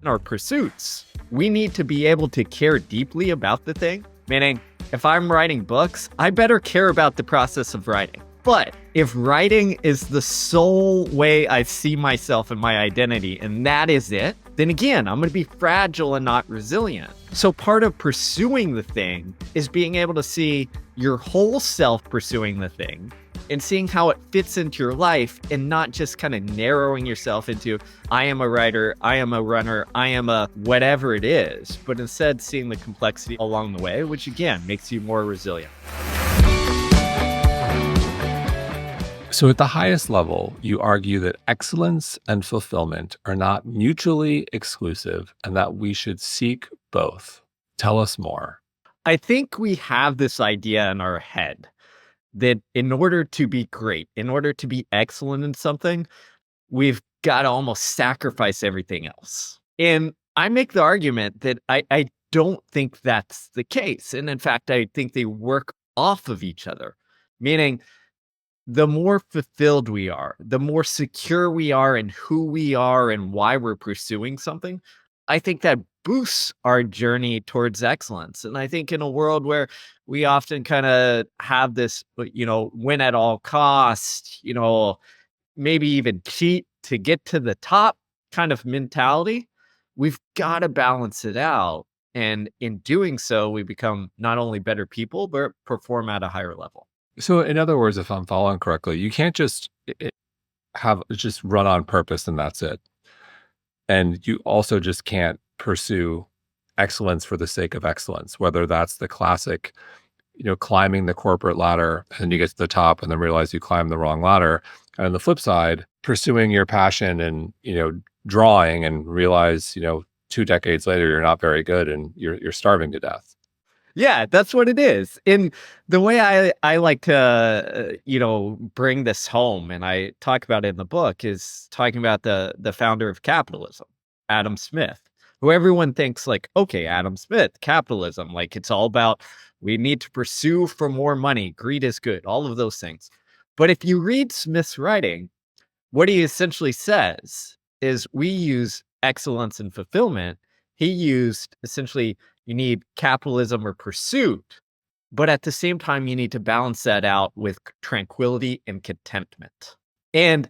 in our pursuits, we need to be able to care deeply about the thing. Meaning, if I'm writing books, I better care about the process of writing. But if writing is the sole way I see myself and my identity, and that is it, then again, I'm going to be fragile and not resilient. So part of pursuing the thing is being able to see your whole self pursuing the thing and seeing how it fits into your life and not just kind of narrowing yourself into, I am a writer, I am a runner, I am a whatever it is, but instead seeing the complexity along the way, which again makes you more resilient. So at the highest level, you argue that excellence and fulfillment are not mutually exclusive and that we should seek both. Tell us more. I think we have this idea in our head that in order to be great, in order to be excellent in something, we've got to almost sacrifice everything else. And I make the argument that I don't think that's the case. And in fact, I think they work off of each other, meaning the more fulfilled we are, the more secure we are in who we are and why we're pursuing something, I think that boosts our journey towards excellence. And I think in a world where we often kind of have this, win at all costs, maybe even cheat to get to the top kind of mentality, we've got to balance it out. And in doing so, we become not only better people, but perform at a higher level. So in other words, if I'm following correctly, you can't just just run on purpose and that's it. And you also just can't pursue excellence for the sake of excellence, whether that's the classic, climbing the corporate ladder and you get to the top and then realize you climbed the wrong ladder. And on the flip side, pursuing your passion and, drawing and realize, 2 decades later, you're not very good and you're starving to death. Yeah, that's what it is. And the way I like to, bring this home, and I talk about it in the book, is talking about the founder of capitalism, Adam Smith, who everyone thinks like, okay, Adam Smith, capitalism, like it's all about we need to pursue for more money, greed is good, all of those things. But if you read Smith's writing, what he essentially says is we use excellence and fulfillment. He used essentially you need capitalism or pursuit, but at the same time, you need to balance that out with tranquility and contentment. And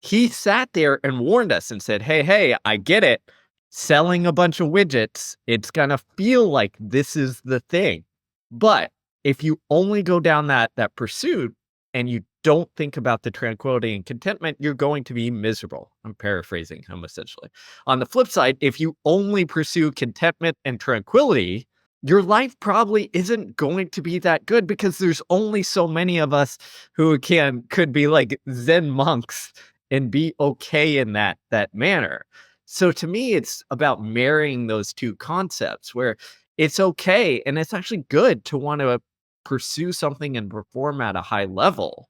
he sat there and warned us and said, hey, I get it. Selling a bunch of widgets, it's going to feel like this is the thing. But if you only go down that pursuit and you don't think about the tranquility and contentment, you're going to be miserable. I'm paraphrasing him essentially. On the flip side, if you only pursue contentment and tranquility, your life probably isn't going to be that good because there's only so many of us who could be like Zen monks and be okay in that manner. So to me, it's about marrying those two concepts where it's okay and it's actually good to want to pursue something and perform at a high level.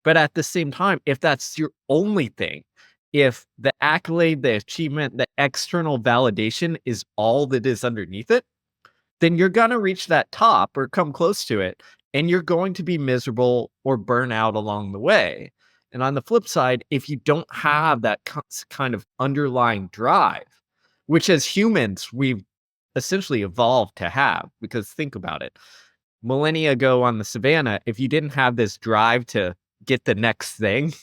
But at the same time, if that's your only thing, if the accolade, the achievement, the external validation is all that is underneath it, then you're going to reach that top or come close to it, and you're going to be miserable or burn out along the way. And on the flip side, if you don't have that kind of underlying drive, which as humans, we've essentially evolved to have, because think about it. Millennia ago on the savannah, if you didn't have this drive to get the next thing,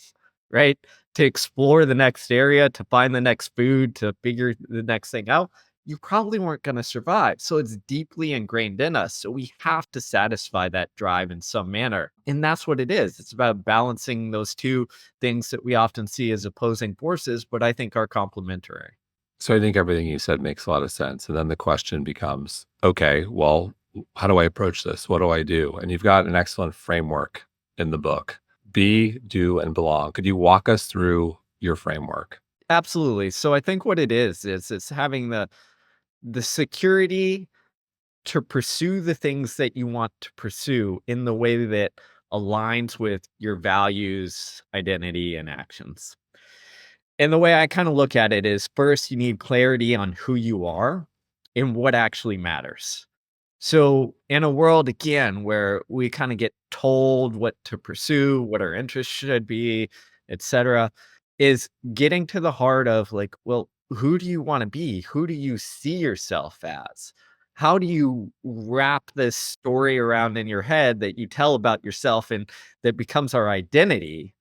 right? To explore the next area, to find the next food, to figure the next thing out, you probably weren't going to survive. So it's deeply ingrained in us. So we have to satisfy that drive in some manner. And that's what it is. It's about balancing those two things that we often see as opposing forces, but I think are complementary. So I think everything you said makes a lot of sense. And then the question becomes, okay, well, how do I approach this? What do I do? And you've got an excellent framework in the book. Be, do, and belong. Could you walk us through your framework? Absolutely. So I think what it is it's having the security to pursue the things that you want to pursue in the way that aligns with your values, identity, and actions. And the way I kind of look at it is first, you need clarity on who you are and what actually matters. So in a world, again, where we kind of get told what to pursue, what our interests should be, etc., is getting to the heart of like, well, who do you want to be? Who do you see yourself as? How do you wrap this story around in your head that you tell about yourself and that becomes our identity?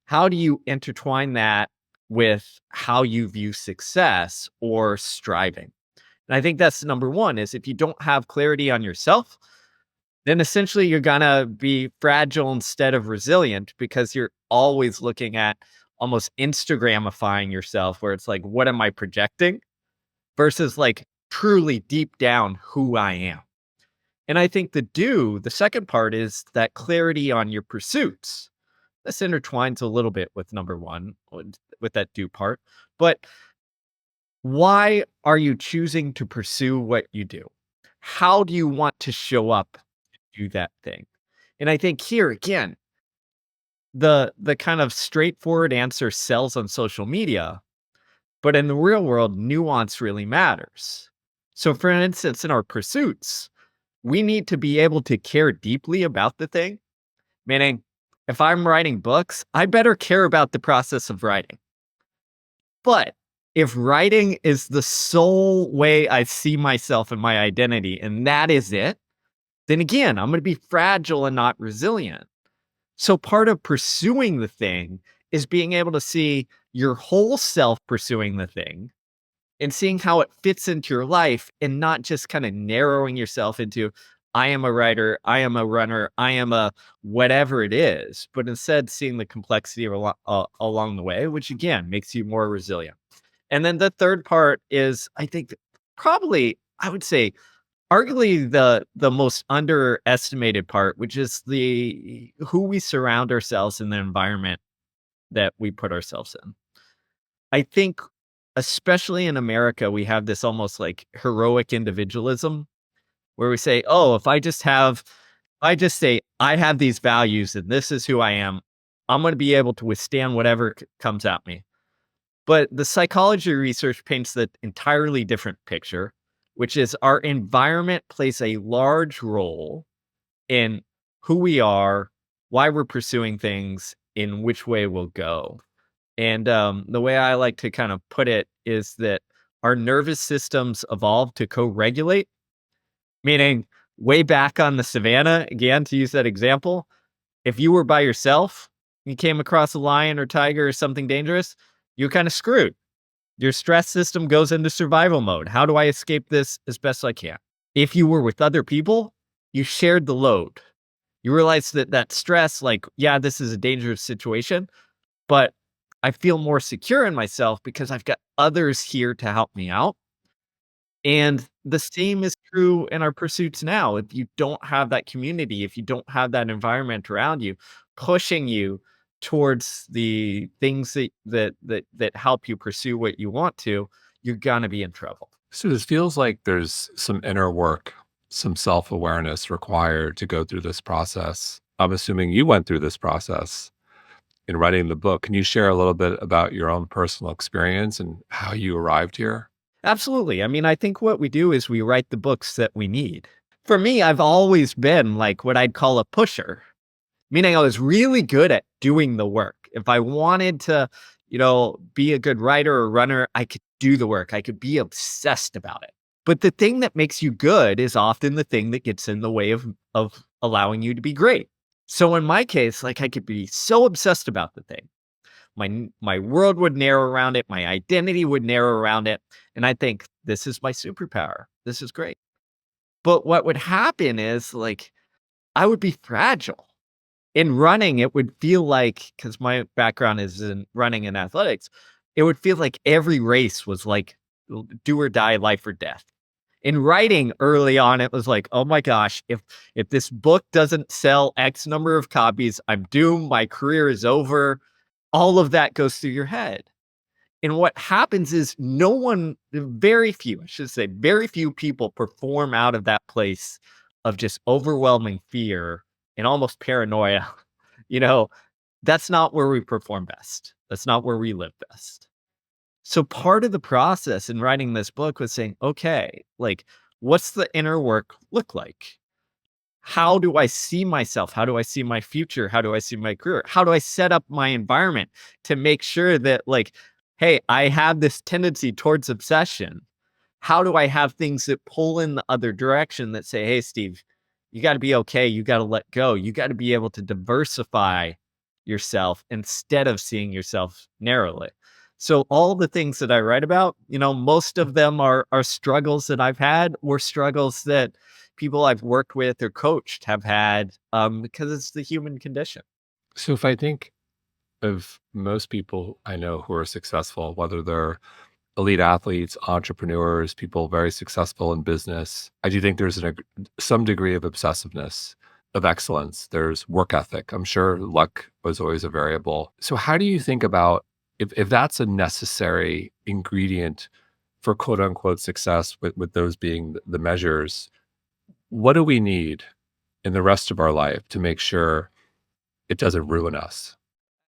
How do you intertwine that with how you view success or striving? And I think that's number one is if you don't have clarity on yourself, then essentially you're gonna be fragile instead of resilient because you're always looking at almost Instagramifying yourself where it's like, what am I projecting? Versus like truly deep down who I am. And I think the second part is that clarity on your pursuits. This intertwines a little bit with number one, with that do part. But why are you choosing to pursue what you do? How do you want to show up to do that thing? And I think here again, the kind of straightforward answer sells on social media, but in the real world, nuance really matters. So for instance, in our pursuits, we need to be able to care deeply about the thing, meaning if I'm writing books, I better care about the process of writing. But if writing is the sole way I see myself and my identity, and that is it, then again, I'm going to be fragile and not resilient. So part of pursuing the thing is being able to see your whole self pursuing the thing and seeing how it fits into your life and not just kind of narrowing yourself into, I am a writer, I am a runner, I am a whatever it is, but instead seeing the complexity along the way, which again makes you more resilient. And then the third part is, I think, probably, I would say, arguably the most underestimated part, which is the who we surround ourselves in the environment that we put ourselves in. I think, especially in America, we have this almost like heroic individualism where we say, "Oh, if I just say I have these values and this is who I am, I'm going to be able to withstand whatever comes at me." But the psychology research paints the entirely different picture, which is our environment plays a large role in who we are, why we're pursuing things, in which way we'll go. And the way I like to kind of put it is that our nervous systems evolved to co regulate, meaning way back on the savannah, again, to use that example, if you were by yourself, you came across a lion or tiger or something dangerous, you're kind of screwed. Your stress system goes into survival mode. How do I escape this as best I can? If you were with other people, you shared the load. You realize that stress, like, yeah, this is a dangerous situation, but I feel more secure in myself because I've got others here to help me out. And the same is true in our pursuits now. If you don't have that community, if you don't have that environment around you, pushing you towards the things that help you pursue what you want to, you're gonna be in trouble. So this feels like there's some inner work, some self-awareness required to go through this process. I'm assuming you went through this process in writing the book. Can you share a little bit about your own personal experience and how you arrived here? Absolutely. I mean, I think what we do is we write the books that we need. For me, I've always been like what I'd call a pusher, meaning I was really good at doing the work. If I wanted to, be a good writer or runner, I could do the work. I could be obsessed about it. But the thing that makes you good is often the thing that gets in the way of allowing you to be great. So in my case, like I could be so obsessed about the thing. My world would narrow around it, my identity would narrow around it, and I think this is my superpower. This is great. But what would happen is like I would be fragile. In running, it would feel like, because my background is in running and athletics, it would feel like every race was like do or die, life or death. In writing early on, it was like, oh my gosh, if this book doesn't sell X number of copies, I'm doomed. My career is over. All of that goes through your head. And what happens is very few, I should say, very few people perform out of that place of just overwhelming fear and almost paranoia. You know, that's not where we perform best. That's not where we live best. So part of the process in writing this book was saying, okay, like, what's the inner work look like? How do I see myself? How do I see my future? How do I see my career? How do I set up my environment to make sure that like hey, I have this tendency towards obsession. How do I have things that pull in the other direction that say, hey, Steve, you got to be okay. You got to let go. You got to be able to diversify yourself instead of seeing yourself narrowly. So all the things that I write about, most of them are struggles that I've had or struggles that people I've worked with or coached have had, because it's the human condition. So if I think of most people I know who are successful, whether they're elite athletes, entrepreneurs, people very successful in business, I do think there's some degree of obsessiveness of excellence. There's work ethic. I'm sure luck was always a variable. So how do you think about if that's a necessary ingredient for quote unquote success, with those being the measures, what do we need in the rest of our life to make sure it doesn't ruin us?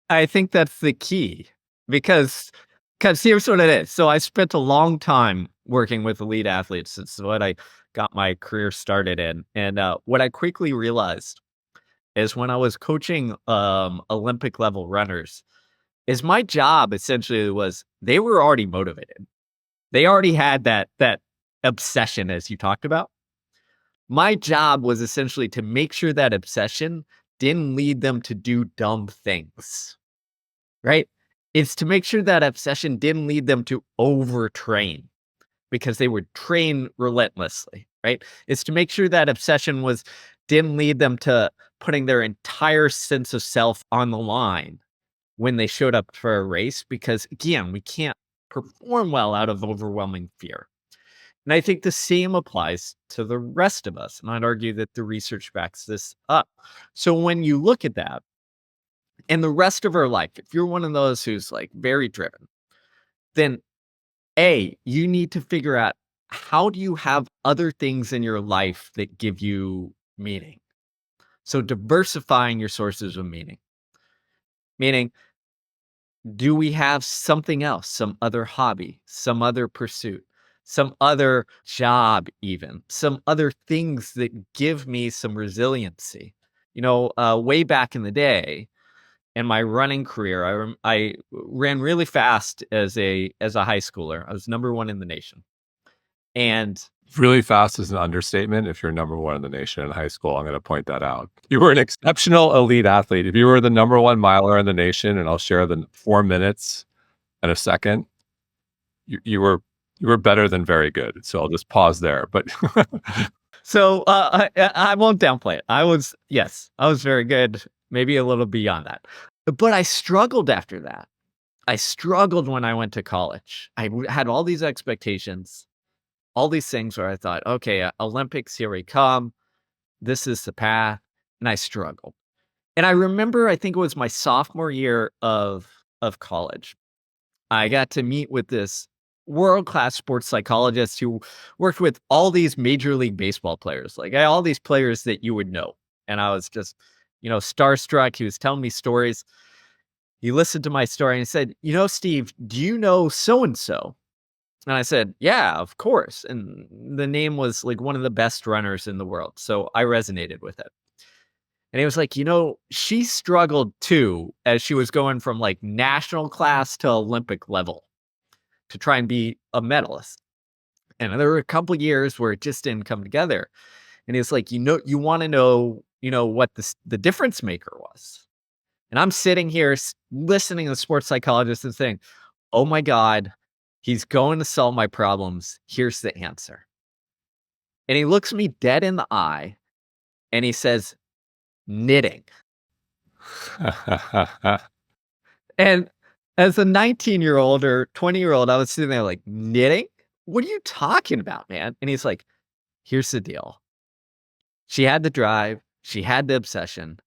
I think that's the key because here's what it is. So I spent a long time working with elite athletes. It's what I got my career started in. And what I quickly realized is when I was coaching Olympic level runners, is my job essentially was they were already motivated. They already had that obsession as you talked about. My job was essentially to make sure that obsession didn't lead them to do dumb things. Right? It's to make sure that obsession didn't lead them to overtrain because they would train relentlessly, right? It's to make sure that obsession didn't lead them to putting their entire sense of self on the line when they showed up for a race, because again, we can't perform well out of overwhelming fear. And I think the same applies to the rest of us. And I'd argue that the research backs this up. So when you look at that, and the rest of our life, if you're one of those who's like very driven, then you need to figure out, how do you have other things in your life that give you meaning? So diversifying your sources of meaning, meaning, do we have something else, some other hobby, some other pursuit, some other job, even some other things that give me some resiliency? Way back in the day, in my running career, I ran really fast as a high schooler. I was number 1 in the nation. And Really fast is an understatement. If you're number one in the nation in high school, I'm going to point that out. You were an exceptional elite athlete. If you were the number one miler in the nation, and I'll share the 4 minutes and a second, you were better than very good. So I'll just pause there. But so I won't downplay it. I was very good, maybe a little beyond that. But I struggled after that. I struggled when I went to college. Had all these expectations, all these things where I thought, okay, Olympics, here we come. This is the path. And I struggled. And I remember, I think it was my sophomore year of college, I got to meet with this world-class sports psychologist who worked with all these Major League Baseball players, like all these players that you would know. And I was just, starstruck. He was telling me stories. He listened to my story and he said, Steve, do you know so and so? And I said, yeah, of course. And the name was like one of the best runners in the world. So I resonated with it. And he was like, she struggled too as she was going from like national class to Olympic level to try and be a medalist. And there were a couple of years where it just didn't come together. And he was like, you want to know, what the difference maker was. And I'm sitting here listening to the sports psychologist and saying, oh my God, he's going to solve my problems. Here's the answer. And he looks me dead in the eye and he says, knitting. And as a 19-year-old or 20-year-old, I was sitting there like, knitting? What are you talking about, man? And he's like, here's the deal. She had the drive, she had the obsession,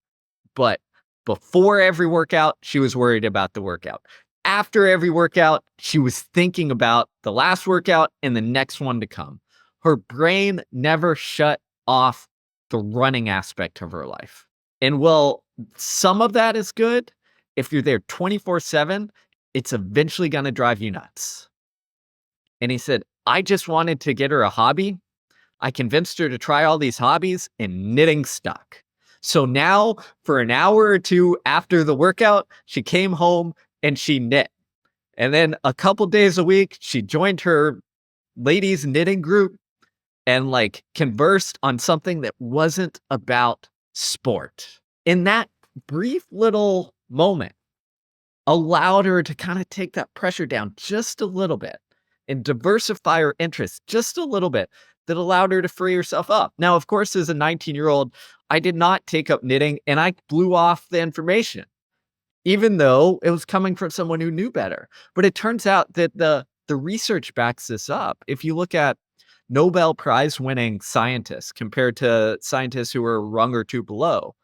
but before every workout, she was worried about the workout. After every workout, she was thinking about the last workout and the next one to come. Her brain never shut off the running aspect of her life. And well, some of that is good. If you're there 24/7, it's eventually going to drive you nuts. And he said, I just wanted to get her a hobby. I convinced her to try all these hobbies and knitting stuck. So now for an hour or two after the workout, she came home and she knit. And then a couple days a week, she joined her ladies knitting group and like conversed on something that wasn't about sport. In that brief little moment, allowed her to kind of take that pressure down just a little bit and diversify her interests just a little bit that allowed her to free herself up. Now, of course, as a 19-year-old, I did not take up knitting and I blew off the information, even though it was coming from someone who knew better. But it turns out that the research backs this up. If you look at Nobel Prize winning scientists compared to scientists who are a rung or two below,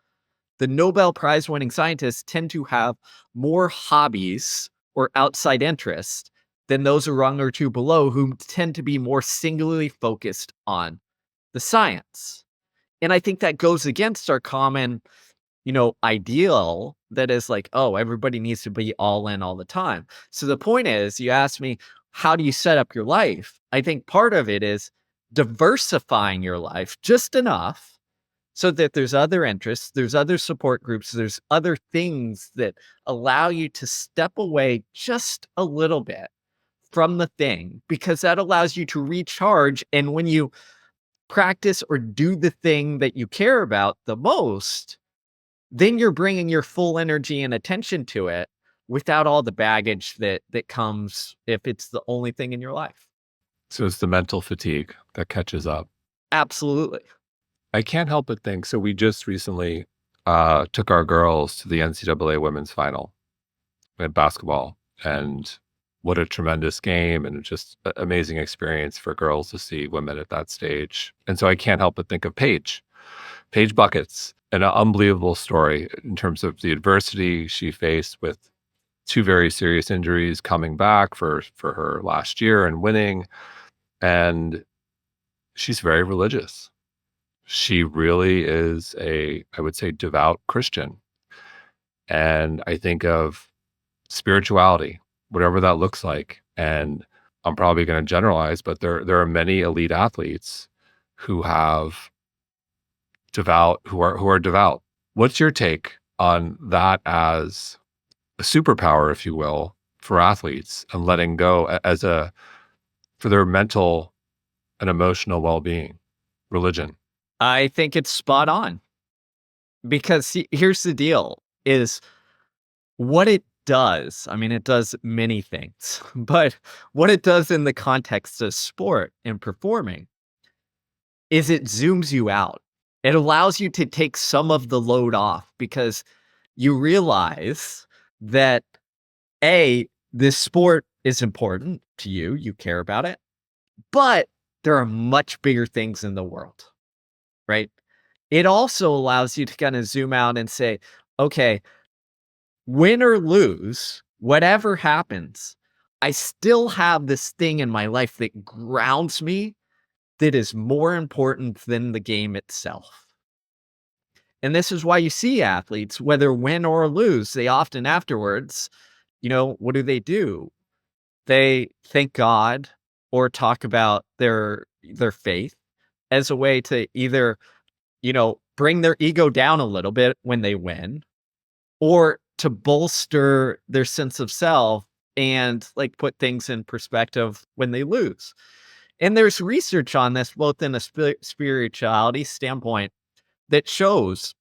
the Nobel Prize winning scientists tend to have more hobbies or outside interests than those a rung or two below who tend to be more singularly focused on the science. And I think that goes against our common, ideal that is like, oh, everybody needs to be all in all the time. So the point is, you asked me, how do you set up your life? I think part of it is diversifying your life just enough so that there's other interests, there's other support groups, there's other things that allow you to step away just a little bit from the thing, because that allows you to recharge. And when you practice or do the thing that you care about the most, then you're bringing your full energy and attention to it without all the baggage that comes if it's the only thing in your life. So it's the mental fatigue that catches up. Absolutely. I can't help but think. So we just recently took our girls to the NCAA women's final in basketball, and what a tremendous game and just amazing experience for girls to see women at that stage. And so I can't help but think of Paige Buckets, an unbelievable story in terms of the adversity she faced with two very serious injuries, coming back for her last year and winning. And she's very religious. She really is I would say, devout Christian. And I think of spirituality, whatever that looks like. And I'm probably going to generalize, but there are many elite athletes who have who are devout. What's your take on that as a superpower, if you will, for athletes and letting go for their mental and emotional well-being, religion? I think it's spot on, because here's the deal is what it does. I mean, it does many things, but what it does in the context of sport and performing is it zooms you out. It allows you to take some of the load off, because you realize that this sport is important to you, you care about it, but there are much bigger things in the world, right? It also allows you to kind of zoom out and say, okay, win or lose, whatever happens, I still have this thing in my life that grounds me that is more important than the game itself. And this is why you see athletes, whether win or lose, they often afterwards, what do? They thank God or talk about their faith as a way to either, bring their ego down a little bit when they win, or to bolster their sense of self and like put things in perspective when they lose. And there's research on this, both in a spirituality standpoint, that shows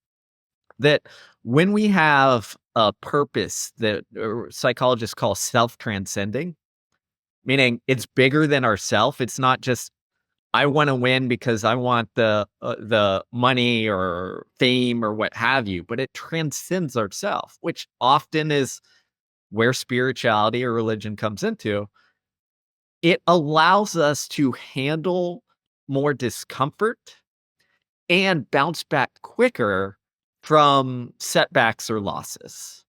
that when we have a purpose that psychologists call self-transcending, meaning it's bigger than ourself. It's not just I want to win because I want the money or fame or what have you, but it transcends ourself, which often is where spirituality or religion comes into. It allows us to handle more discomfort and bounce back quicker from setbacks or losses.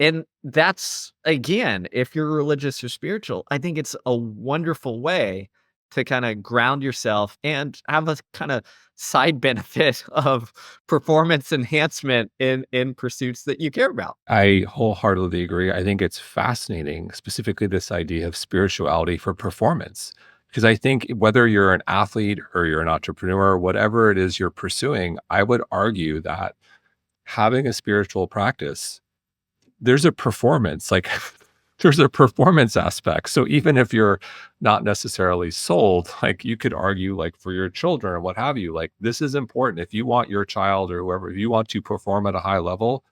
And that's, again, if you're religious or spiritual, I think it's a wonderful way to kind of ground yourself and have a kind of side benefit of performance enhancement in pursuits that you care about. I wholeheartedly agree. I think it's fascinating, specifically this idea of spirituality for performance. Because I think whether you're an athlete or you're an entrepreneur, whatever it is you're pursuing, I would argue that having a spiritual practice, there's a performance. Like there's a performance aspect. So even if you're not necessarily sold, like you could argue like for your children or what have you, like this is important. If you want your child or whoever, if you want to perform at a high level,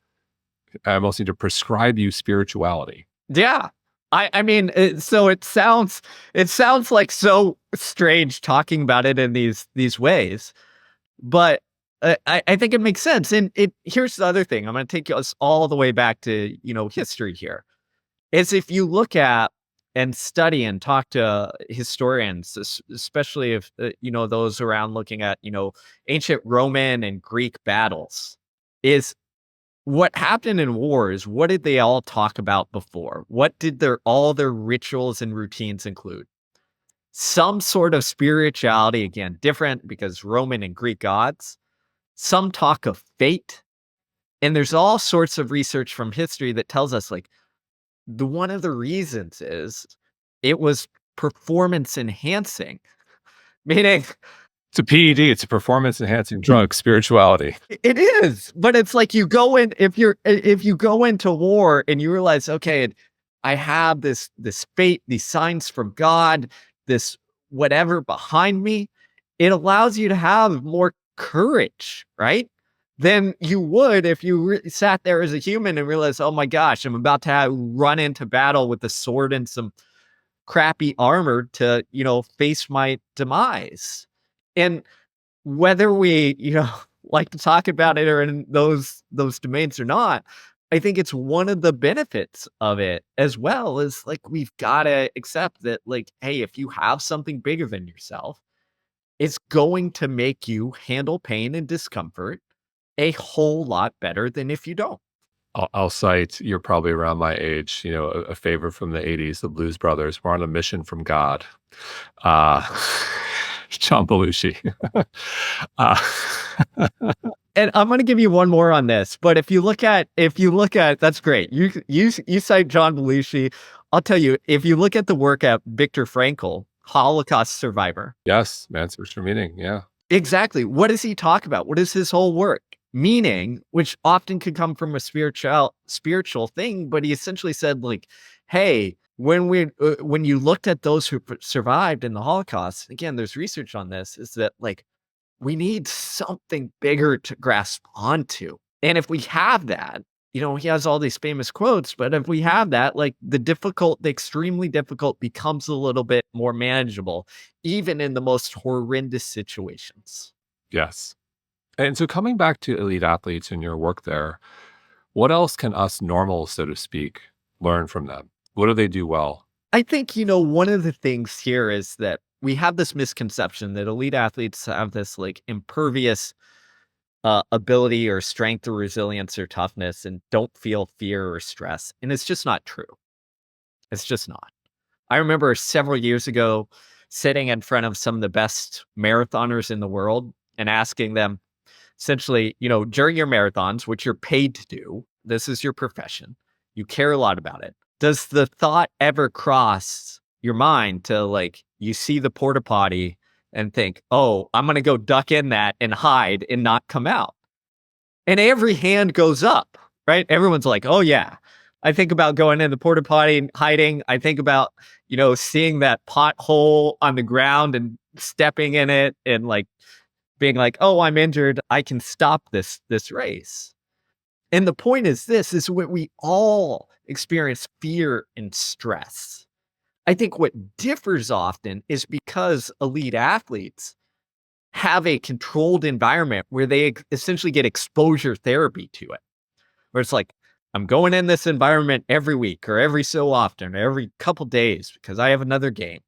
I almost need to prescribe you spirituality. Yeah. I mean, so it sounds like so strange talking about it in these ways, but I think it makes sense. And it here's the other thing. I'm going to take us all the way back to history here. Is if you look at and study and talk to historians, especially if those around looking at ancient Roman and Greek battles, is what happened in wars, what did they all talk about before? What did all their rituals and routines include? Some sort of spirituality, again, different because Roman and Greek gods, some talk of fate. And there's all sorts of research from history that tells us like the one of the reasons is it was performance enhancing, meaning It's a PED, it's a performance enhancing drug, spirituality. it is, but it's like you go in if you go into war and you realize, okay, I have this fate, these signs from God, this whatever behind me, it allows you to have more courage, right? Than you would if you sat there as a human and realized, oh my gosh, I'm about to run into battle with a sword and some crappy armor to, face my demise. And whether we, like to talk about it or in those domains or not, I think it's one of the benefits of it as well is like we've got to accept that like, hey, if you have something bigger than yourself, it's going to make you handle pain and discomfort a whole lot better than if you don't. I'll cite, you're probably around my age, a favorite from the 80s, the Blues Brothers. We're on a mission from God. Uh, John Belushi. uh, And I'm going to give you one more on this, but if you look at that's great. You cite John Belushi. I'll tell you, if you look at the work at Viktor Frankl, Holocaust survivor, yes, man, search for meaning. Yeah. exactly. What does he talk about? What is his whole work? Meaning, which often could come from a spiritual thing, but he essentially said like, hey, when you looked at those who survived in the Holocaust, again, there's research on this, is that like we need something bigger to grasp onto. And if we have that, he has all these famous quotes, but if we have that, like the extremely difficult becomes a little bit more manageable, even in the most horrendous situations. Yes. And so coming back to elite athletes and your work there, what else can us normals, so to speak, learn from them? What do they do well? I think, one of the things here is that we have this misconception that elite athletes have this like impervious ability or strength or resilience or toughness and don't feel fear or stress. And it's just not true. It's just not. I remember several years ago sitting in front of some of the best marathoners in the world and asking them essentially, during your marathons, which you're paid to do, this is your profession, you care a lot about it. Does the thought ever cross your mind to like, you see the porta potty and think, oh, I'm going to go duck in that and hide and not come out? And every hand goes up, right? Everyone's like, oh, yeah. I think about going in the porta potty and hiding. I think about, seeing that pothole on the ground and stepping in it and like being like, oh, I'm injured. I can stop this race. And the point is this is what we all experience fear and stress. I think what differs often is because elite athletes have a controlled environment where they essentially get exposure therapy to it, where it's like, I'm going in this environment every week or every so often, or every couple days because I have another game.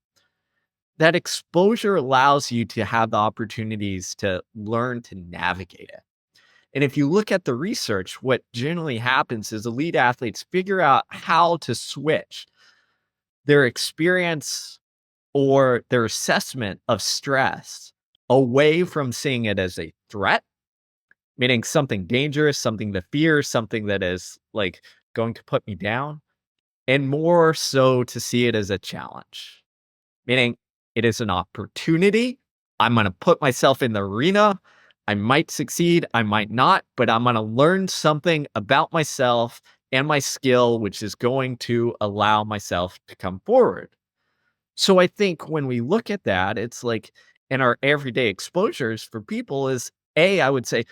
That exposure allows you to have the opportunities to learn to navigate it. And if you look at the research, what generally happens is elite athletes figure out how to switch their experience or their assessment of stress away from seeing it as a threat, meaning something dangerous, something to fear, something that is like going to put me down, and more so to see it as a challenge, meaning it is an opportunity. I'm going to put myself in the arena. I might succeed, I might not, but I'm going to learn something about myself and my skill, which is going to allow myself to come forward. So I think when we look at that, it's like in our everyday exposures for people is A, I would say,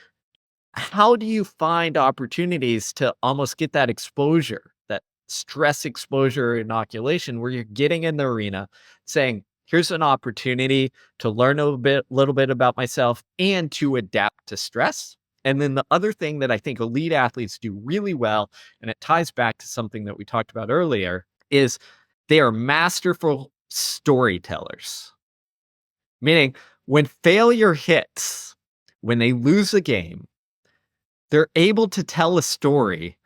how do you find opportunities to almost get that exposure, that stress exposure inoculation where you're getting in the arena saying, here's an opportunity to learn a little bit about myself and to adapt to stress. And then the other thing that I think elite athletes do really well, and it ties back to something that we talked about earlier, is they are masterful storytellers. Meaning, when failure hits, when they lose a game, they're able to tell a story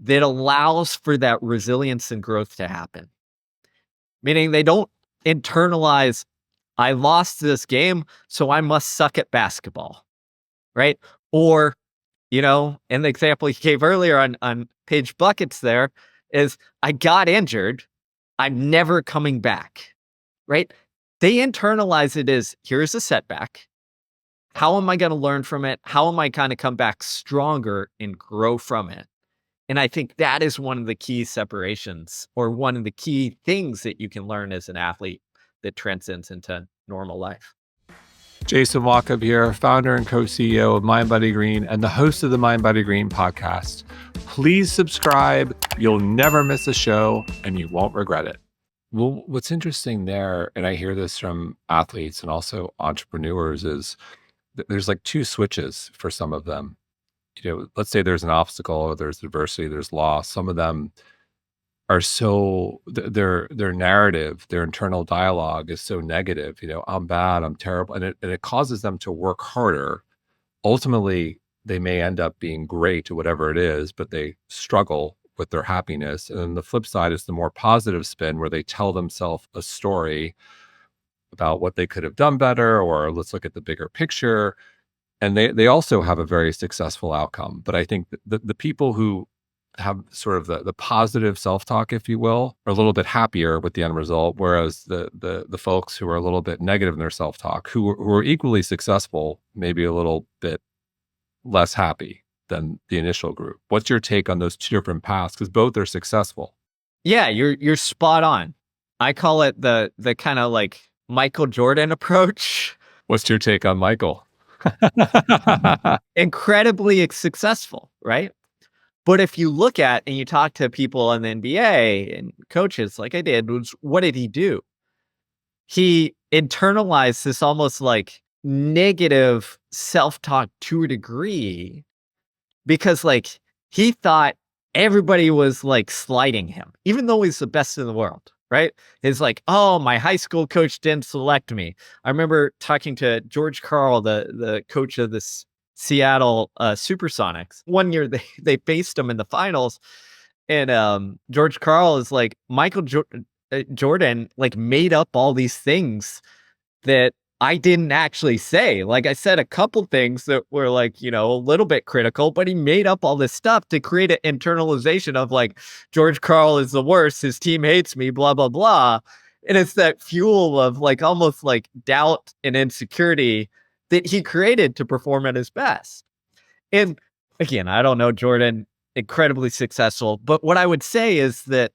that allows for that resilience and growth to happen. Meaning they don't internalize, I lost this game, so I must suck at basketball, right? Or, in the example you gave earlier on Page Buckets there is, I got injured, I'm never coming back, right? They internalize it as, here's a setback. How am I going to learn from it? How am I kind of come back stronger and grow from it? And I think that is one of the key separations or one of the key things that you can learn as an athlete that transcends into normal life. Jason Walkup here, founder and co-CEO of mindbodygreen and the host of the mindbodygreen podcast. Please subscribe. You'll never miss a show and you won't regret it. Well, what's interesting there, and I hear this from athletes and also entrepreneurs, is there's like two switches for some of them. Let's say there's an obstacle or there's adversity, there's loss. Some of them are so their narrative, their internal dialogue is so negative. I'm bad, I'm terrible, and it causes them to work harder. Ultimately, they may end up being great at whatever it is, but they struggle with their happiness. And then the flip side is the more positive spin, where they tell themselves a story about what they could have done better, or let's look at the bigger picture. And they also have a very successful outcome. But I think the people who have sort of the positive self-talk, if you will, are a little bit happier with the end result, whereas the folks who are a little bit negative in their self-talk, who are equally successful, maybe a little bit less happy than the initial group. What's your take on those two different paths? Because both are successful. Yeah, you're spot on. I call it the kind of like Michael Jordan approach. What's your take on Michael? Incredibly successful, right? But if you look at and you talk to people in the NBA and coaches like I did, what did he do? He internalized this almost like negative self-talk to a degree because like he thought everybody was like slighting him, even though he's the best in the world, right? It's like, oh, my high school coach didn't select me. I remember talking to George Karl, the coach of this Seattle Supersonics. One year they faced him in the finals, and George Karl is like, Michael Jordan like made up all these things that I didn't actually say. Like I said a couple things that were like, a little bit critical, but he made up all this stuff to create an internalization of like, George Karl is the worst, his team hates me, blah, blah, blah. And it's that fuel of like almost like doubt and insecurity that he created to perform at his best. And again, I don't know Jordan, incredibly successful, but what I would say is that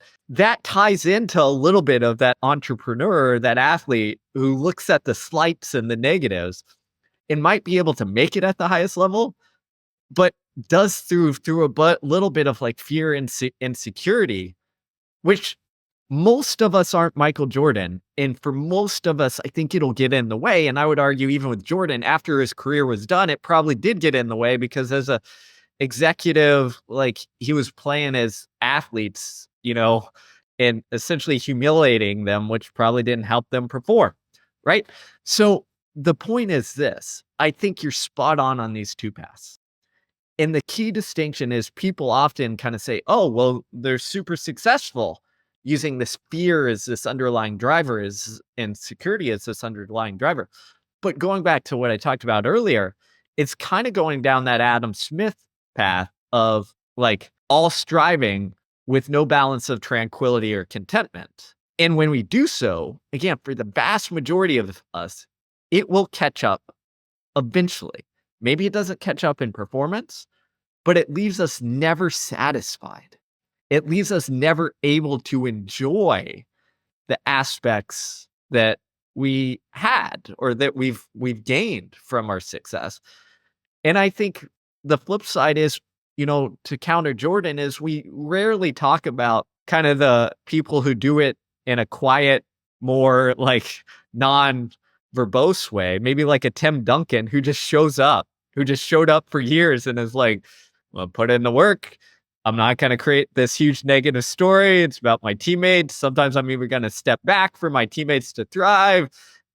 ties into a little bit of that entrepreneur, that athlete who looks at the slights and the negatives and might be able to make it at the highest level, but does through a little bit of like fear and insecurity, which most of us aren't Michael Jordan. And for most of us, I think it'll get in the way. And I would argue even with Jordan, after his career was done, it probably did get in the way because as a executive, like he was playing as athletes, and essentially humiliating them, which probably didn't help them perform, right? So the point is this, I think you're spot on these two paths. And the key distinction is people often kind of say, oh, well, they're super successful using this fear as this underlying driver, is insecurity as this underlying driver. But going back to what I talked about earlier, it's kind of going down that Adam Smith path of like all striving with no balance of tranquility or contentment. And when we do so, again, for the vast majority of us, it will catch up eventually. Maybe it doesn't catch up in performance, but it leaves us never satisfied. it leaves us never able to enjoy the aspects that we had or that we've gained from our success. And I think the flip side is, to counter Jordan is we rarely talk about kind of the people who do it in a quiet, more like non-verbose way, maybe like a Tim Duncan who just shows up, who just showed up for years and is like, well, put in the work. I'm not going to create this huge negative story. It's about my teammates. Sometimes I'm even going to step back for my teammates to thrive,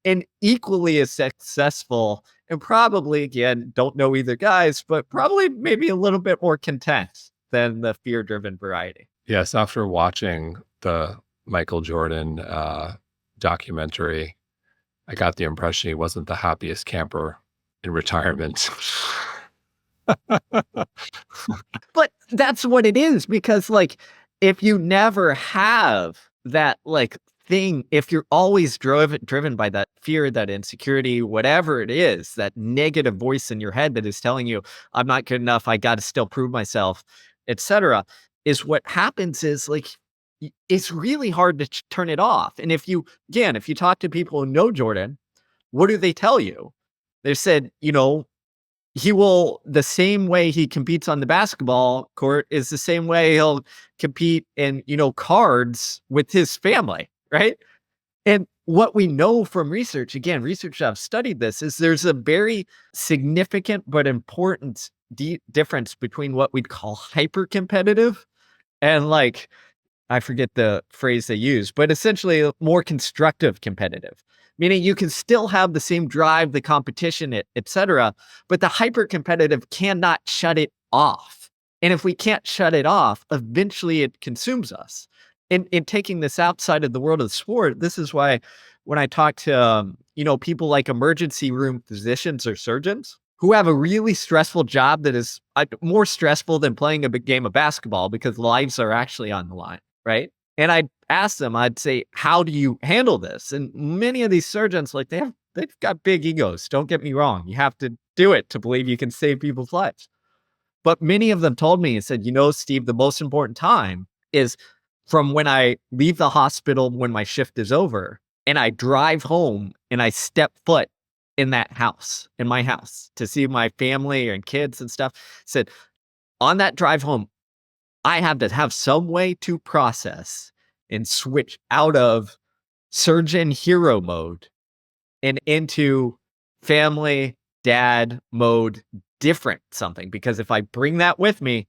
and equally as successful. And probably, again, don't know either guys, but probably maybe a little bit more content than the fear-driven variety. Yes, after watching the Michael Jordan documentary, I got the impression he wasn't the happiest camper in retirement. But that's what it is, because like if you never have that like thing, if you're always driven by that fear, that insecurity, whatever it is, that negative voice in your head that is telling you, I'm not good enough, I got to still prove myself, etc., is what happens is like it's really hard to turn it off. And if you talk to people who know Jordan, what do they tell you? They said, he will, the same way he competes on the basketball court is the same way he'll compete in, cards with his family, right? And what we know from research, again, research I've studied this, is there's a very significant but important difference between what we'd call hyper-competitive and like, I forget the phrase they use, but essentially more constructive competitive, meaning you can still have the same drive, the competition, et cetera, but the hyper competitive cannot shut it off. And if we can't shut it off, eventually it consumes us. In taking this outside of the world of sport, this is why when I talk to, people like emergency room physicians or surgeons who have a really stressful job that is more stressful than playing a big game of basketball because lives are actually on the line. Right. And I'd ask them, I'd say, how do you handle this? And many of these surgeons, like they've got big egos. Don't get me wrong. You have to do it to believe you can save people's lives. But many of them told me and said, Steve, the most important time is from when I leave the hospital, when my shift is over, and I drive home and I step foot in that house, in my house, to see my family and kids and stuff. Said, on that drive home, I have to have some way to process and switch out of surgeon hero mode and into family dad mode, different something. Because if I bring that with me,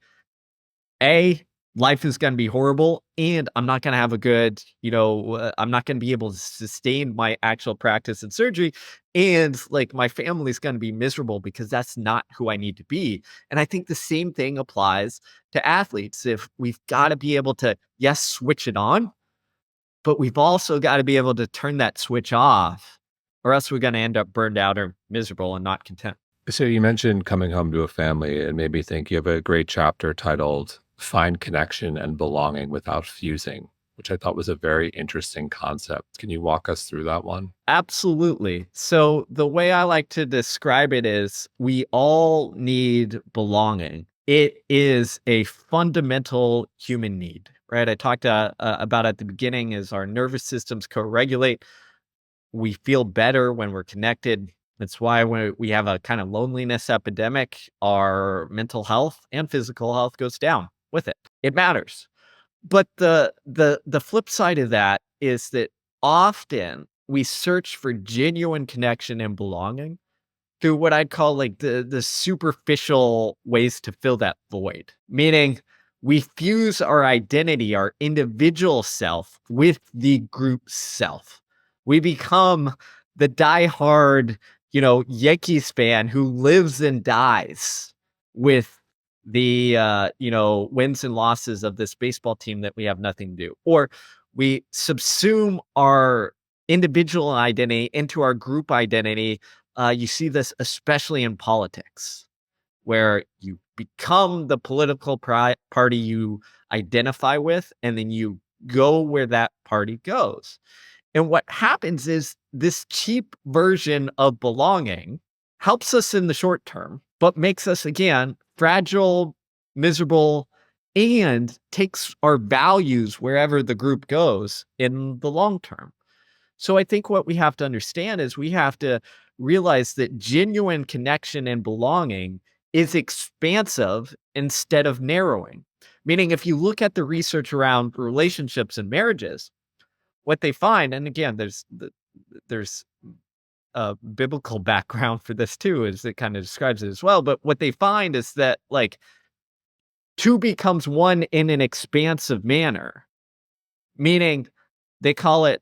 life is going to be horrible, and I'm not going to have a good, I'm not going to be able to sustain my actual practice in surgery. And like my family's going to be miserable because that's not who I need to be. And I think the same thing applies to athletes. If we've got to be able to, yes, switch it on, but we've also got to be able to turn that switch off, or else we're going to end up burned out or miserable and not content. So you mentioned coming home to a family, and made me think you have a great chapter titled Find Connection and Belonging Without Fusing, which I thought was a very interesting concept. Can you walk us through that one? Absolutely. So the way I like to describe it is we all need belonging. It is a fundamental human need, right? I talked about at the beginning is our nervous systems co-regulate. We feel better when we're connected. That's why when we have a kind of loneliness epidemic, our mental health and physical health goes down with it. It matters. But the flip side of that is that often we search for genuine connection and belonging through what I'd call like the superficial ways to fill that void. Meaning we fuse our identity, our individual self, with the group self. We become the diehard, Yankees fan who lives and dies with the wins and losses of this baseball team that we have nothing to do. Or we subsume our individual identity into our group identity. You see this especially in politics, where you become the political party you identify with, and then you go where that party goes. And what happens is this cheap version of belonging helps us in the short term, but makes us, again, fragile, miserable, and takes our values wherever the group goes in the long term. So I think what we have to understand is we have to realize that genuine connection and belonging is expansive instead of narrowing. Meaning, if you look at the research around relationships and marriages, what they find, and again, there's a biblical background for this too, as it kind of describes it as well. But what they find is that like two becomes one in an expansive manner, meaning they call it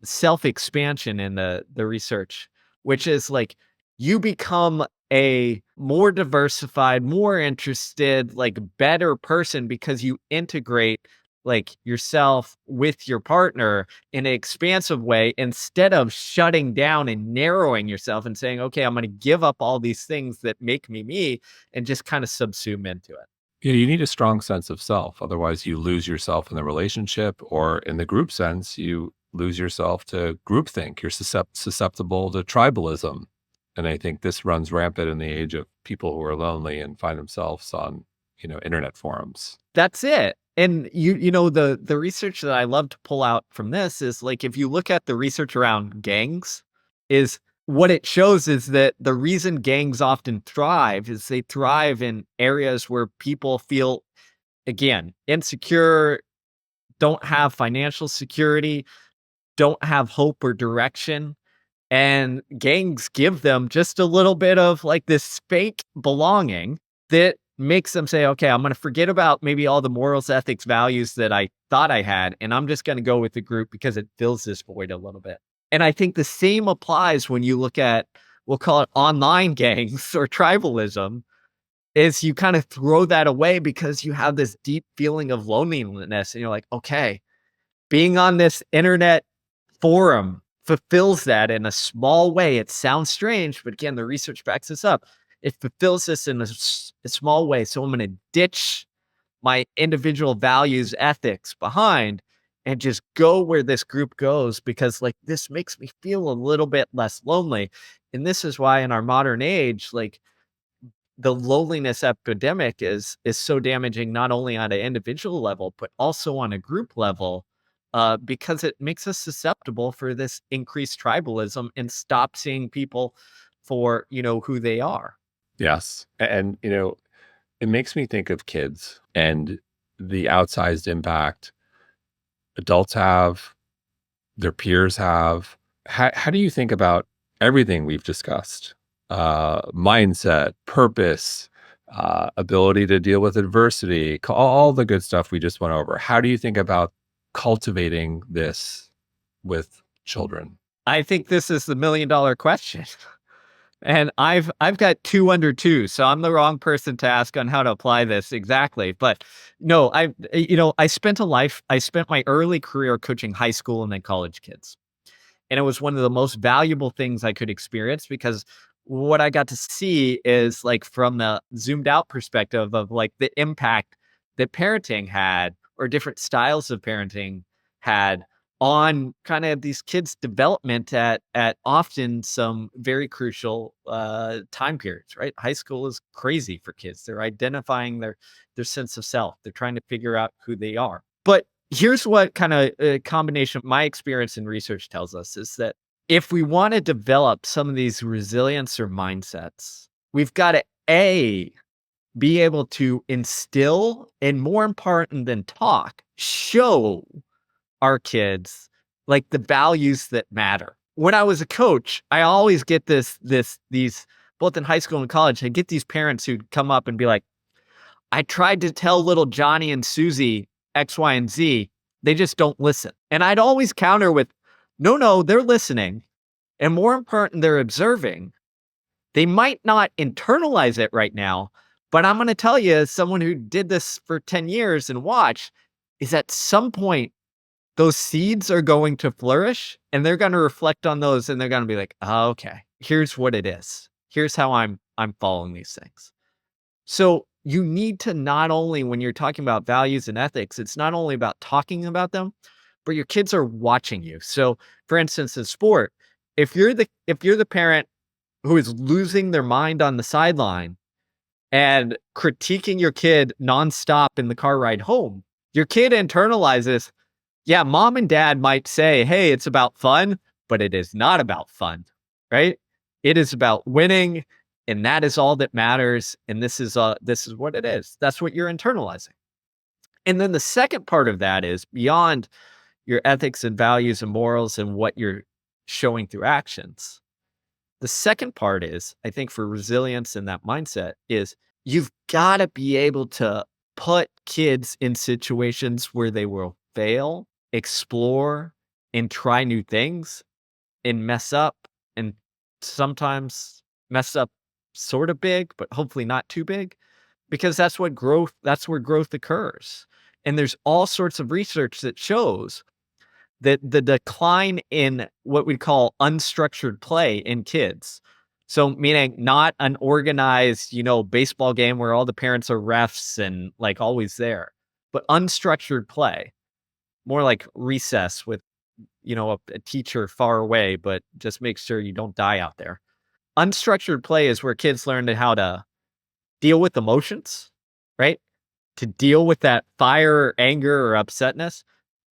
self-expansion in the research, which is like you become a more diversified, more interested, like better person because you integrate like yourself with your partner in an expansive way instead of shutting down and narrowing yourself and saying, okay, I'm going to give up all these things that make me me and just kind of subsume into it. Yeah, you need a strong sense of self. Otherwise, you lose yourself in the relationship, or in the group sense, you lose yourself to groupthink. You're susceptible to tribalism. And I think this runs rampant in the age of people who are lonely and find themselves on, internet forums. That's it. And the research that I love to pull out from this is like if you look at the research around gangs, is what it shows is that the reason gangs often thrive is they thrive in areas where people feel, again, insecure, don't have financial security, don't have hope or direction. And gangs give them just a little bit of like this fake belonging that makes them say, okay, I'm going to forget about maybe all the morals, ethics, values that I thought I had. And I'm just going to go with the group because it fills this void a little bit. And I think the same applies when you look at, we'll call it online gangs or tribalism, is you kind of throw that away because you have this deep feeling of loneliness. And you're like, okay, being on this internet forum fulfills that in a small way. It sounds strange, but again, the research backs this up. It fulfills this in a small way. So I'm going to ditch my individual values, ethics behind and just go where this group goes because like this makes me feel a little bit less lonely. And this is why in our modern age, like the loneliness epidemic is so damaging, not only on an individual level, but also on a group level, because it makes us susceptible for this increased tribalism and stop seeing people for, who they are. Yes. And, it makes me think of kids and the outsized impact adults have, their peers have. How do you think about everything we've discussed? Mindset, purpose, ability to deal with adversity, all the good stuff we just went over. How do you think about cultivating this with children? I think this is the $1,000,000 question. And I've got 2 under 2, so I'm the wrong person to ask on how to apply this exactly. But no, I spent my early career coaching high school and then college kids. And it was one of the most valuable things I could experience because what I got to see is like from the zoomed out perspective of like the impact that parenting had or different styles of parenting had on kind of these kids' development at often some very crucial time periods, right? High school is crazy for kids. They're identifying their sense of self. They're trying to figure out who they are. But here's what kind of a combination of my experience and research tells us is that if we want to develop some of these resilience or mindsets, we've got to be able to instill and more important than talk, show our kids like the values that matter. When I was a coach, I always get these both in high school and college, I get these parents who'd come up and be like, I tried to tell little Johnny and Susie X, Y, and Z. They just don't listen. And I'd always counter with, no, they're listening. And more important, they're observing. They might not internalize it right now, but I'm going to tell you, as someone who did this for 10 years and watch, is at some point, those seeds are going to flourish and they're going to reflect on those and they're going to be like, oh, okay, here's what it is. Here's how I'm following these things. So you need to not only, when you're talking about values and ethics, it's not only about talking about them, but your kids are watching you. So for instance, in sport, if you're the parent who is losing their mind on the sideline, and critiquing your kid nonstop in the car ride home, your kid internalizes, yeah, mom and dad might say, hey, it's about fun, but it is not about fun, right? It is about winning, and that is all that matters. And this is what it is. That's what you're internalizing. And then the second part of that is beyond your ethics and values and morals and what you're showing through actions. The second part is, I think, for resilience and that mindset is you've got to be able to put kids in situations where they will fail, explore, and try new things and mess up, and sometimes mess up sort of big, but hopefully not too big, because that's where growth occurs. And there's all sorts of research that shows that the decline in what we call unstructured play in kids. So meaning not an organized, baseball game where all the parents are refs and like always there, but unstructured play, more like recess with, a teacher far away, but just make sure you don't die out there. Unstructured play is where kids learn how to deal with emotions, right? To deal with that fire or anger or upsetness,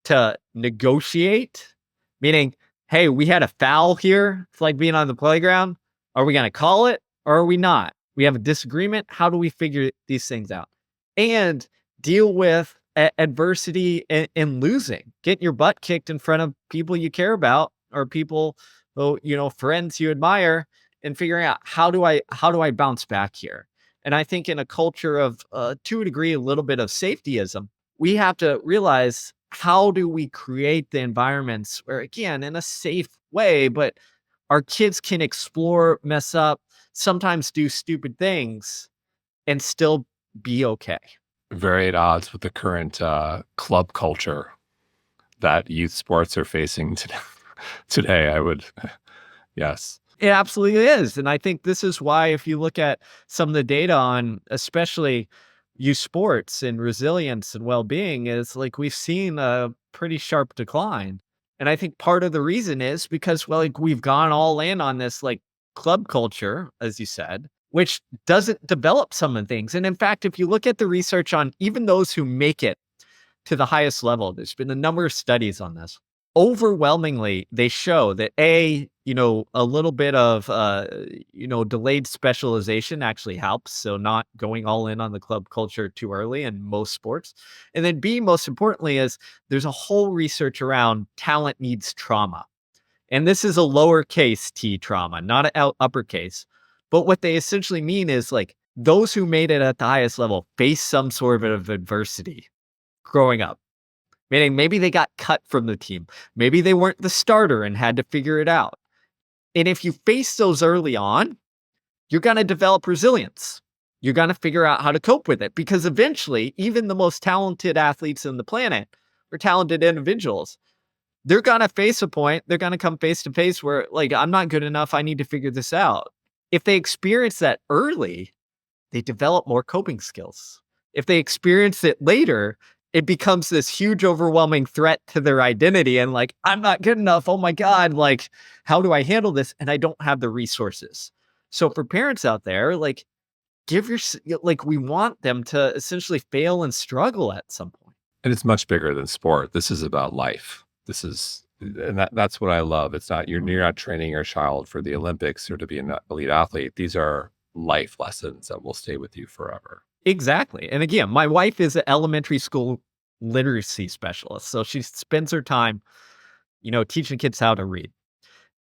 to negotiate, meaning, hey, we had a foul here. It's like being on the playground. Are we going to call it or are we not? We have a disagreement. How do we figure these things out? And deal with adversity and losing, getting your butt kicked in front of people you care about or people, friends you admire, and figuring out how do I bounce back here? And I think in a culture of, to a degree, a little bit of safetyism, we have to realize, how do we create the environments where, again, in a safe way, but our kids can explore, mess up, sometimes do stupid things and still be okay. Very at odds with the current club culture that youth sports are facing today. Today, I would, yes. It absolutely is. And I think this is why, if you look at some of the data on especially youth sports and resilience and well-being, is like we've seen a pretty sharp decline. And I think part of the reason is because, well, like we've gone all in on this like club culture, as you said, which doesn't develop some of the things. And in fact, if you look at the research on even those who make it to the highest level, there's been a number of studies on this. Overwhelmingly, they show that a little bit of, delayed specialization actually helps. So not going all in on the club culture too early in most sports. And then B, most importantly, is there's a whole research around talent needs trauma. And this is a lowercase t trauma, not an uppercase. But what they essentially mean is like those who made it at the highest level face some sort of adversity growing up. Meaning maybe they got cut from the team. Maybe they weren't the starter and had to figure it out. And if you face those early on, you're going to develop resilience. You're going to figure out how to cope with it, because eventually, even the most talented athletes on the planet or talented individuals, they're going to face a point. They're going to come face to face where, like, I'm not good enough. I need to figure this out. If they experience that early, they develop more coping skills. If they experience it later, it becomes this huge, overwhelming threat to their identity. And like, I'm not good enough. Oh my God. Like, how do I handle this? And I don't have the resources. So for parents out there, like, we want them to essentially fail and struggle at some point. And it's much bigger than sport. This is about life. That's what I love. It's not, you're not training your child for the Olympics or to be an elite athlete. These are life lessons that will stay with you forever. Exactly. And again, my wife is an elementary school literacy specialist. So she spends her time, teaching kids how to read.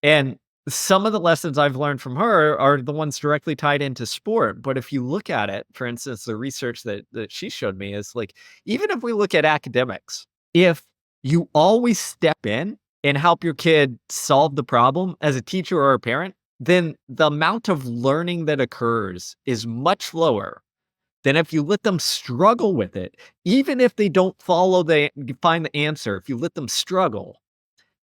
And some of the lessons I've learned from her are the ones directly tied into sport. But if you look at it, for instance, the research that she showed me is like, even if we look at academics, if you always step in and help your kid solve the problem as a teacher or a parent, then the amount of learning that occurs is much lower than if you let them struggle with it. Even if they don't find the answer, if you let them struggle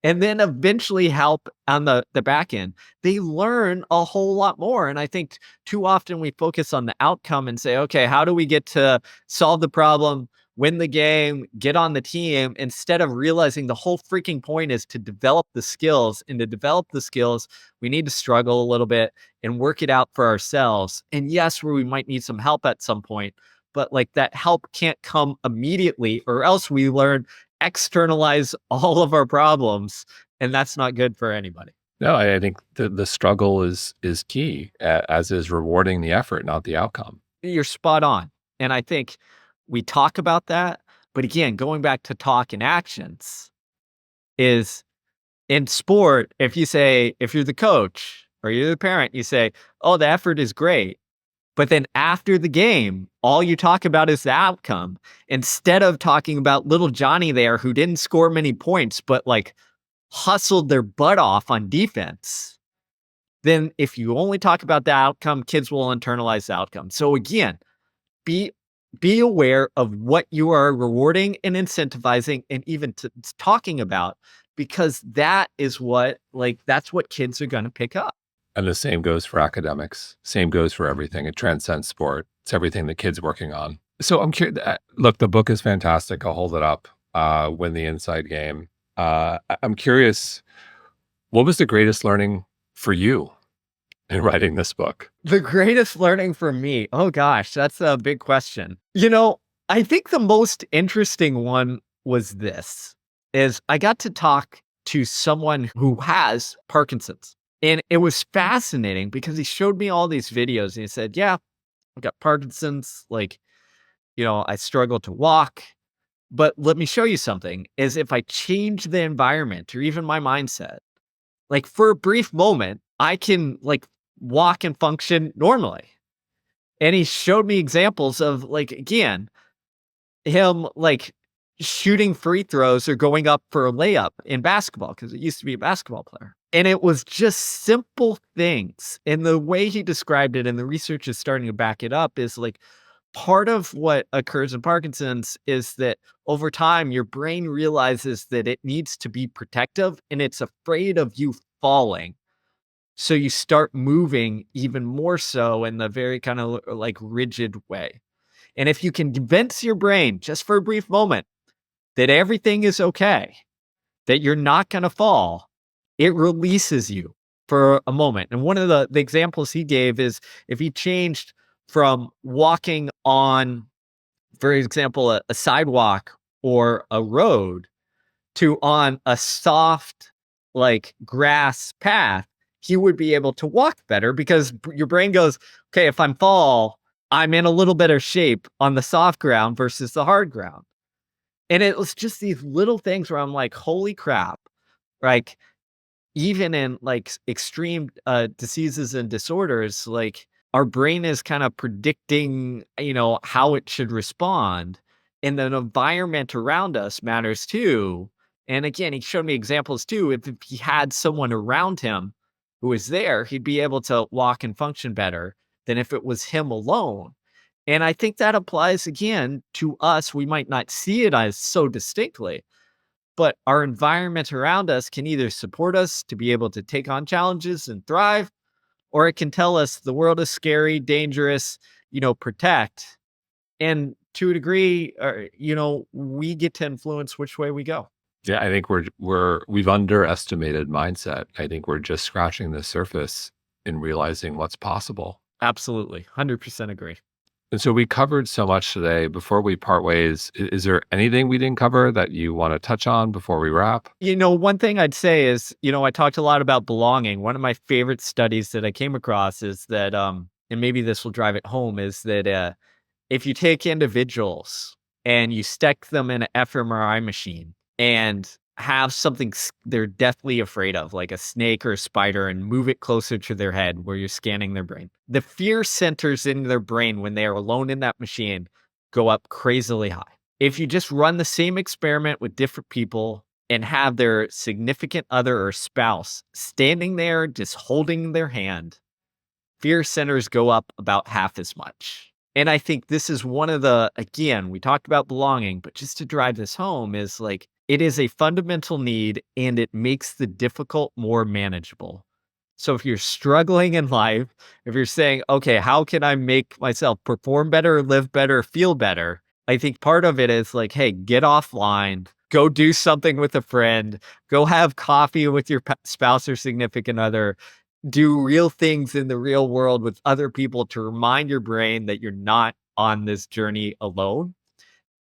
and then eventually help on the back end, they learn a whole lot more. And I think too often we focus on the outcome and say, okay, how do we get to solve the problem? win the game, get on the team, instead of realizing the whole freaking point is to develop the skills. And to develop the skills, we need to struggle a little bit and work it out for ourselves. And yes, where we might need some help at some point, but like that help can't come immediately, or else we learn externalize all of our problems. And that's not good for anybody. No, I think the struggle is key, as is rewarding the effort, not the outcome. You're spot on. And I think we talk about that, but again, going back to talk and actions is in sport, if you're the coach or you're the parent, you say, "Oh, the effort is great." But then after the game, all you talk about is the outcome instead of talking about little Johnny there who didn't score many points, but like hustled their butt off on defense. Then if you only talk about the outcome, kids will internalize the outcome. So again, be be aware of what you are rewarding and incentivizing and even talking about, because that is what that's what kids are going to pick up. And the same goes for academics. Same goes for everything. It transcends sport. It's everything the kid's working on. So I'm curious. Look, the book is fantastic. I'll hold it up. Win the Inside Game. I'm curious, what was the greatest learning for you in writing this book? The greatest learning for me, oh gosh, that's a big question. I think the most interesting one was this, is I got to talk to someone who has Parkinson's. And it was fascinating because he showed me all these videos and he said, "Yeah, I got Parkinson's. I struggle to walk. But let me show you something, is if I change the environment or even my mindset, like for a brief moment, I can walk and function normally." And he showed me examples of again, him shooting free throws or going up for a layup in basketball, because it used to be a basketball player. And it was just simple things. And the way he described it, and the research is starting to back it up, is part of what occurs in Parkinson's is that over time, your brain realizes that it needs to be protective and it's afraid of you falling. So you start moving even more so in the very kind of rigid way. And if you can convince your brain just for a brief moment that everything is okay, that you're not going to fall, it releases you for a moment. And one of the examples he gave is if he changed from walking on, for example, a sidewalk or a road to on a soft, grass path, he would be able to walk better because your brain goes, "Okay, if I'm fall, I'm in a little better shape on the soft ground versus the hard ground." And it was just these little things where I'm like, holy crap. Like, even in extreme diseases and disorders, our brain is kind of predicting, how it should respond. And the environment around us matters too. And again, he showed me examples too. If he had someone around him who was there, he'd be able to walk and function better than if it was him alone. And I think that applies again to us. We might not see it as so distinctly, but our environment around us can either support us to be able to take on challenges and thrive, or it can tell us the world is scary, dangerous, protect. And to a degree, we get to influence which way we go. Yeah, I think we've underestimated mindset. I think we're just scratching the surface in realizing what's possible. Absolutely. 100% agree. And so we covered so much today. Before we part ways, is there anything we didn't cover that you want to touch on before we wrap? One thing I'd say is, I talked a lot about belonging. One of my favorite studies that I came across is that, and maybe this will drive it home, is that if you take individuals and you stick them in an fMRI machine and have something they're deathly afraid of, like a snake or a spider, and move it closer to their head where you're scanning their brain, the fear centers in their brain when they are alone in that machine go up crazily high. If you just run the same experiment with different people and have their significant other or spouse standing there just holding their hand, fear centers go up about half as much. And I think this is one of again, we talked about belonging, but just to drive this home is it is a fundamental need and it makes the difficult more manageable. So if you're struggling in life, if you're saying, okay, how can I make myself perform better, live better, feel better? I think part of it is like, hey, get offline, go do something with a friend, go have coffee with your spouse or significant other, do real things in the real world with other people to remind your brain that you're not on this journey alone.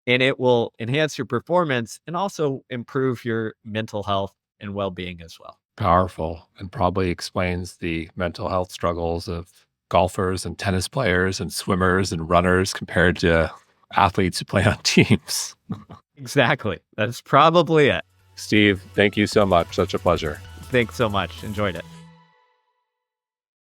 And it will enhance your performance and also improve your mental health and well being as well. Powerful, and probably explains the mental health struggles of golfers and tennis players and swimmers and runners compared to athletes who play on teams. Exactly. That's probably it. Steve, thank you so much. Such a pleasure. Thanks so much. Enjoyed it.